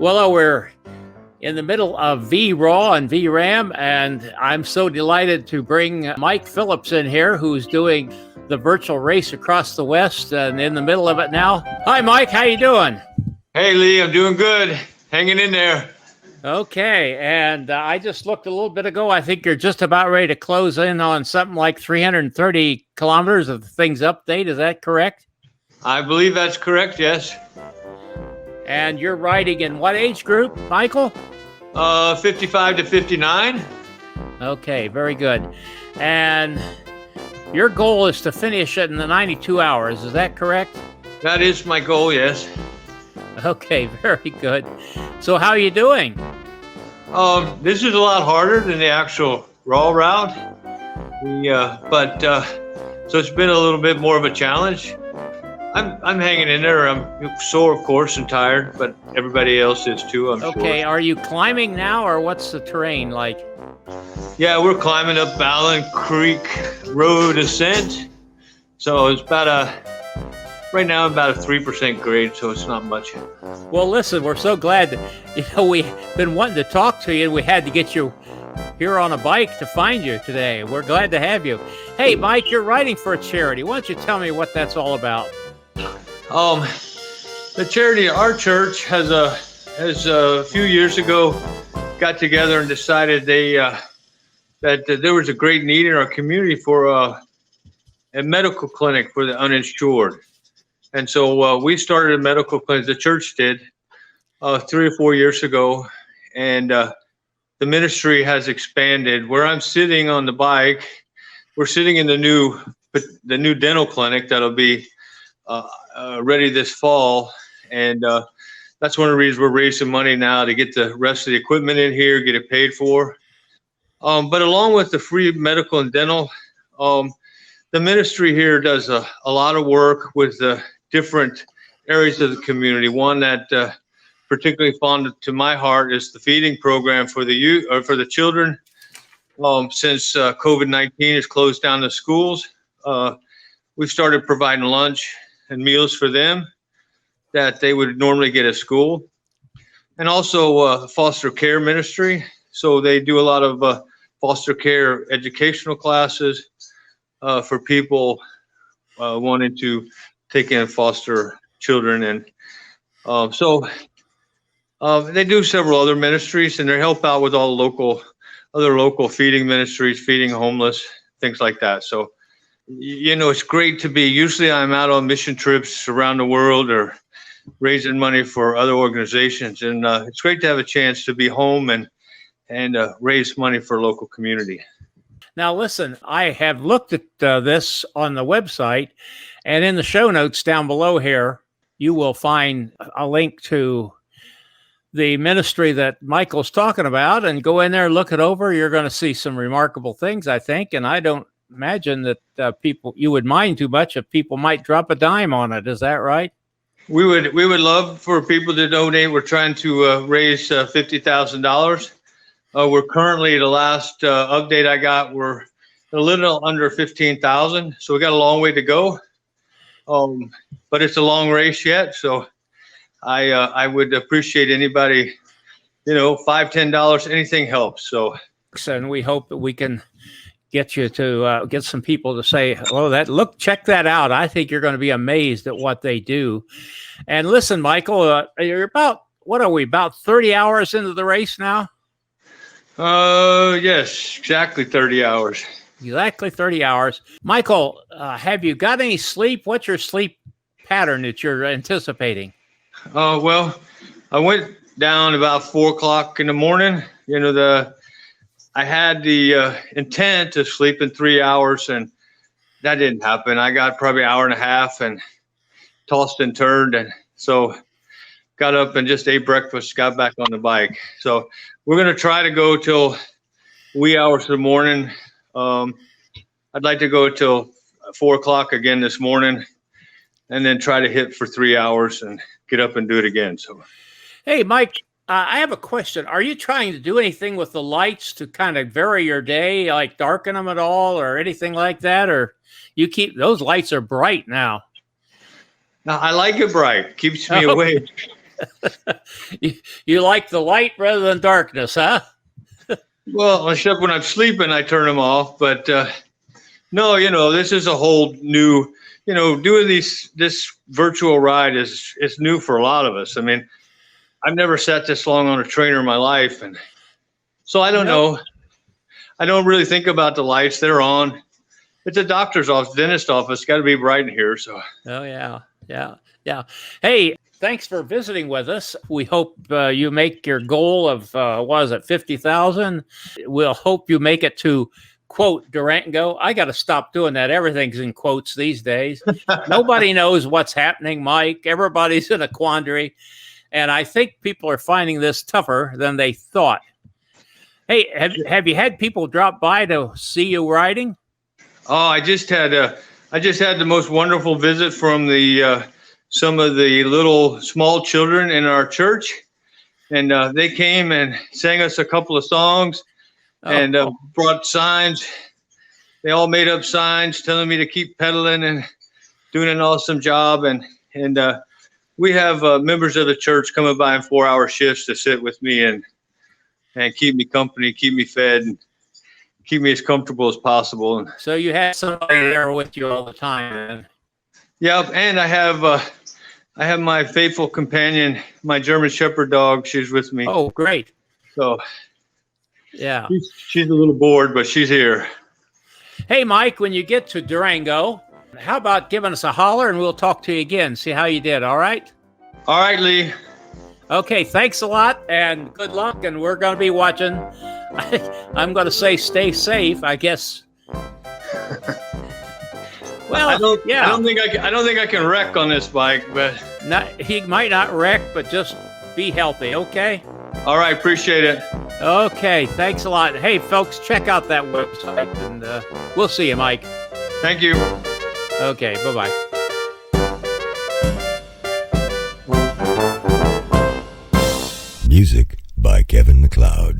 Well, we're in the middle of VRAW and VRAM, and I'm so delighted to bring Mike Phillips in here, who's doing the virtual race across the West and in the middle of it now. Hi, Mike. How you doing? Hey, Lee. I'm doing good. Hanging in there. Okay, and I just looked a little bit ago. I think you're just about ready to close in on something like 330 kilometers of things update. Is that correct? I believe that's correct, yes. And you're riding in what age group, Michael? 55 to 59. Okay, very good. And your goal is to finish it in the 92 hours. Is that correct? That is my goal, yes. Okay, very good. So how are you doing? This is a lot harder than the actual raw route. So it's been a little bit more of a challenge. I'm hanging in there. I'm sore, of course, and tired, but everybody else is too, I'm sure. Okay, are you climbing now, or what's the terrain like? Yeah, we're climbing up Allen Creek Road ascent. So it's right now about a 3% grade, so it's not much. Well, listen, we're so glad that, we've been wanting to talk to you, and we had to get you here on a bike to find you today. We're glad to have you. Hey, Mike, you're riding for a charity. Why don't you tell me what that's all about? The charity, our church has a few years ago got together and decided that there was a great need in our community for a medical clinic for the uninsured. And so we started a medical clinic, the church did, 3 or 4 years ago. And the ministry has expanded. Where I'm sitting on the bike, we're sitting in the new dental clinic that'll be ready this fall. And that's one of the reasons we're raising money now to get the rest of the equipment in here, get it paid for. But along with the free medical and dental, the ministry here does a lot of work with the different areas of the community. One that particularly fond to my heart is the feeding program for the youth, or for the children. Since COVID-19 has closed down the schools, we've started providing lunch and meals for them that they would normally get at school. And also foster care ministry. So they do a lot of foster care educational classes for people wanting to take in foster children. And so they do several other ministries, and they help out with all other local feeding ministries, feeding homeless, things like that. So, it's great to be, usually I'm out on mission trips around the world or raising money for other organizations. And it's great to have a chance to be home and raise money for a local community. Now, listen, I have looked at this on the website, and in the show notes down below here, you will find a link to the ministry that Michael's talking about, and go in there, look it over. You're going to see some remarkable things, I think. And I don't imagine that you would mind too much if people might drop a dime on it. Is that right? We would love for people to donate. We're trying to raise $50,000. We're currently, the last update I got, we're a little under 15,000. So we got a long way to go. But it's a long race yet. So I would appreciate anybody, $5, $10, anything helps. So, and we hope that we can get you to get some people to say, "Oh, check that out." I think you're going to be amazed at what they do. And listen, Michael, you're about 30 hours into the race now? Yes, exactly 30 hours. Exactly 30 hours. Michael, have you got any sleep? What's your sleep pattern that you're anticipating? Well, I went down about 4 o'clock in the morning. I had the intent to sleep in 3 hours, and that didn't happen. I got probably an hour and a half and tossed and turned, and so got up and just ate breakfast, got back on the bike. So we're going to try to go till wee hours of the morning. I'd like to go till 4 o'clock again this morning, and then try to hit for 3 hours and get up and do it again. So, hey, Mike, I have a question. Are you trying to do anything with the lights to kind of vary your day, like darken them at all or anything like that? Or you keep those lights are bright now? I like it bright. Keeps me awake. You like the light rather than darkness, huh? Well, except when I'm sleeping, I turn them off. But no, this is a whole new, doing this virtual ride is new for a lot of us. I mean, I've never sat this long on a trainer in my life, and so I don't know. I don't really think about the lights. They're on. It's a doctor's office, dentist office. Got to be bright in here. So. Oh yeah. Hey, thanks for visiting with us. We hope you make your goal of what is it, 50,000. We'll hope you make it to quote Durango. I got to stop doing that. Everything's in quotes these days. Nobody knows what's happening, Mike. Everybody's in a quandary, and I think people are finding this tougher than they thought. Hey, have you had people drop by to see you riding? Oh, I just had the most wonderful visit from some of the little small children in our church, and they came and sang us a couple of songs, and brought signs. They all made up signs telling me to keep pedaling and doing an awesome job, and we have members of the church coming by in 4-hour shifts to sit with me and keep me company, keep me fed, and keep me as comfortable as possible. And so you had somebody there with you all the time, man. Yeah, and I have my faithful companion, my German Shepherd dog. She's with me. Oh, great. So yeah, she's a little bored, but she's here. Hey, Mike, when you get to Durango, how about giving us a holler and we'll talk to you again, see how you did, all right? All right, Lee. Okay, thanks a lot and good luck, and we're going to be watching. I'm going to say stay safe, I guess. Well, I don't think I can wreck on this bike, but he might not wreck, but just be healthy, okay? All right, appreciate it. Okay, thanks a lot. Hey, folks, check out that website, and we'll see you, Mike. Thank you. Okay, bye-bye. Music by Kevin MacLeod.